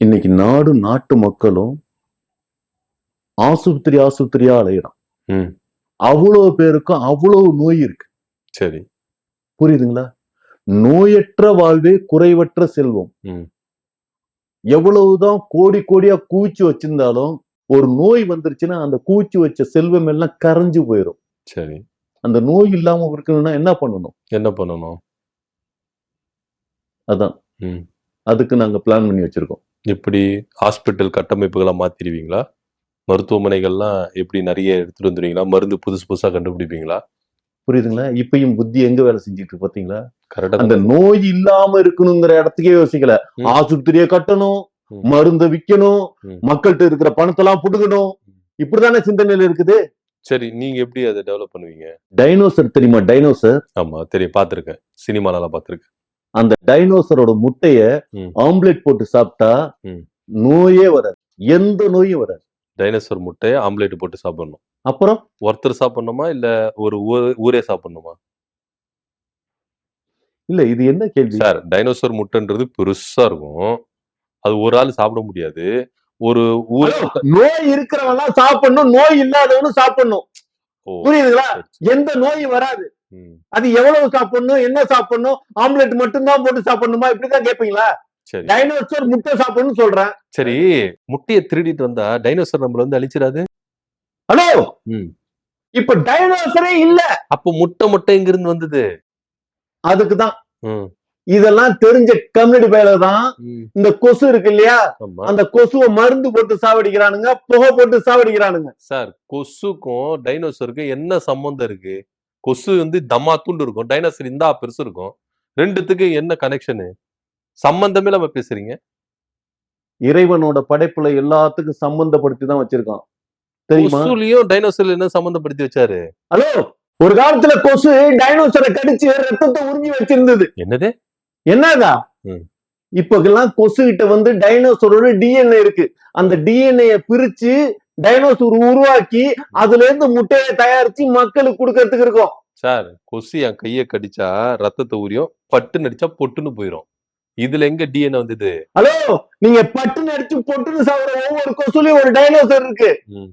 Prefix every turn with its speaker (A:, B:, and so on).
A: இன்னைக்கு நாட்டு மக்களும் ஆஸ்பத்திரியா அலையிறான்.
B: ம்.
A: அவ்வளவு பேருக்கும் அவ்வளவு நோய் இருக்கு.
B: சரி.
A: புரியுதுங்களா? நோயற்ற வாழ்வே குறைவற்ற செல்வம்.
B: ம்.
A: எவ்வளவுதான் கோடி கோடியா குவிச்சு வச்சிருந்தாலும் ஒரு நோய் வந்துருச்சுன்னா அந்த குவிச்சு வச்ச செல்வம் எல்லாம் கரைஞ்சு போயிடும்.
B: சரி.
A: அந்த நோய் இல்லாம இருக்கணும்னா என்ன பண்ணணும்?
B: என்ன பண்ணணும்?
A: அதான்.
B: ம்.
A: அதுக்கு நாங்க பிளான் பண்ணி வச்சிருக்கோம்.
B: எப்படி ஹாஸ்பிட்டல் கட்டமைப்புகளா மாத்திருவீங்களா? மருத்துவமனைகள்லாம் எப்படி நிறைய எடுத்துட்டு வந்துருவீங்களா? மருந்து புதுசா கண்டுபிடிப்பீங்களா?
A: புரியுதுங்களா? இப்பயும் புத்தி எங்க வேலை செஞ்சுட்டு இருக்கு பாத்தீங்களா?
B: கரெக்டா
A: அந்த நோய் இல்லாம இருக்கணுங்கிற இடத்துக்கே யோசிக்கல.
B: ம்.
A: ஆஸ்பத்திரியை கட்டணும்,
B: ம்.
A: மருந்த விக்கணும்,
B: ம்.
A: மக்கள்கிட்ட இருக்கிற பணத்தெல்லாம் புடுங்கணும். இப்படிதானே சிந்தனையில இருக்குது.
B: சரி, நீங்க எப்படி அதை டெவலப் பண்ணுவீங்க?
A: டைனோசர் தெரியுமா? டைனோசர்.
B: ஆமா தெரியும், பார்த்திருக்கேன். சினிமாலலாம் பார்த்திருக்கேன்.
A: அந்த டைனோசரோட முட்டைய
B: ம்.
A: ஆம்லெட் போட்டு சாப்பிட்டா
B: ம்.
A: நோயே வராது. எந்த நோயும் வராது.
B: டைனோசர் முட்டைய ஆம்லேட் போட்டு சாப்பிடணும்.
A: அப்புறம்
B: ஒருத்தர் சாப்பிடணுமா இல்ல ஒரு ஊரே சாப்பிடணுமா?
A: இல்ல இது என்ன கேள்வி?
B: சார், டைனோசர் முட்டைன்றது பெருசா இருக்கும். அது ஒரு ஆள் சாப்பிட முடியாது. ஒரு ஊர்
A: ஹலோ, நோய் இருக்கிறவன் சாப்பிடணும், நோய் இல்லாதவனும் சாப்பிடணும்.
B: ஓ,
A: புரியுதுங்களா?
B: சரி, சரி.
A: எந்த நோயும் வராது.
B: ம்.
A: அது எவ்வளவு சாப்பிடணும், என்ன சாப்பிடணும், ஆம்லெட் மட்டும் தான் போட்டு சாப்பிடணுமா? இப்படிதான் கேட்பீங்களா?
B: சரி.
A: டைனோசர் முட்டை சாப்பிடணும்னு சொல்றேன்.
B: சரி, முட்டைய திருடிட்டு வந்தா டைனோசர் நம்மள வந்து அழிச்சிராது?
A: ஹலோ,
B: ம்.
A: இப்ப டைனோசரே இல்ல.
B: அப்ப முட்டை எங்க இருந்து வந்தது?
A: அதுக்குதான்
B: ம்.
A: இதெல்லாம் தெரிஞ்ச கம்யூனிட்டி பையில தான்
B: ம்.
A: இந்த கொசு இருக்கு இல்லையா?
B: ஆமா.
A: அந்த கொசுவை மருந்து போட்டு சாவடிக்கிறானுங்க, புகை போட்டு சாவடிக்கிறானுங்க.
B: சார், கொசுக்கும் டைனோசருக்கும் என்ன சம்பந்தம் இருக்கு? கொசு வந்து தம்மாத்துண்டு இருக்கும். டைனோசர் இந்தா பெருசு இருக்கும். 2த்துக்கு என்ன கனெக்ஷனு? சம்பந்தமே இல்லாம பேசுறீங்க.
A: இறைவனோட படைப்புல எல்லாத்துக்கும் சம்பந்தப்படுத்தி தான் வச்சிருக்கான். தெரியுமா?
B: கொசுலயும் டைனோசர்ல என்ன சம்பந்தப்படுத்தி வச்சாரு?
A: ஹலோ, ஒரு காலத்துல கொசு டைனோசரை கடிச்சு ரத்தத்தை உறிஞ்சி வச்சிருந்தது.
B: என்னது?
A: என்னதா?
B: ம்.
A: இப்பெல்லாம் கொசு கிட்ட வந்து டைனோசரோட டிஎன்ஏ இருக்கு. அந்த டிஎன்ஏ பிரிச்சு டைனோசர் உருவாக்கி அதுல இருந்து முட்டையை தயாரிச்சு மக்களுக்கு கொடுக்கறதுக்கு இருக்கும்.
B: சார், கொசு என் கைய கடிச்சா ரத்தத்தை உரியும், பட்டுன்னு அடிச்சா பொட்டுன்னு போயிரும். இதுல எங்க டிஎன்ஏ வந்தது?
A: ஹலோ, நீங்க பட்டுன்னு அடிச்சு பொட்டுன்னு சாப்பிடுற ஒவ்வொரு கொசுலயும் ஒரு டைனோசர் இருக்கு.
B: ம்.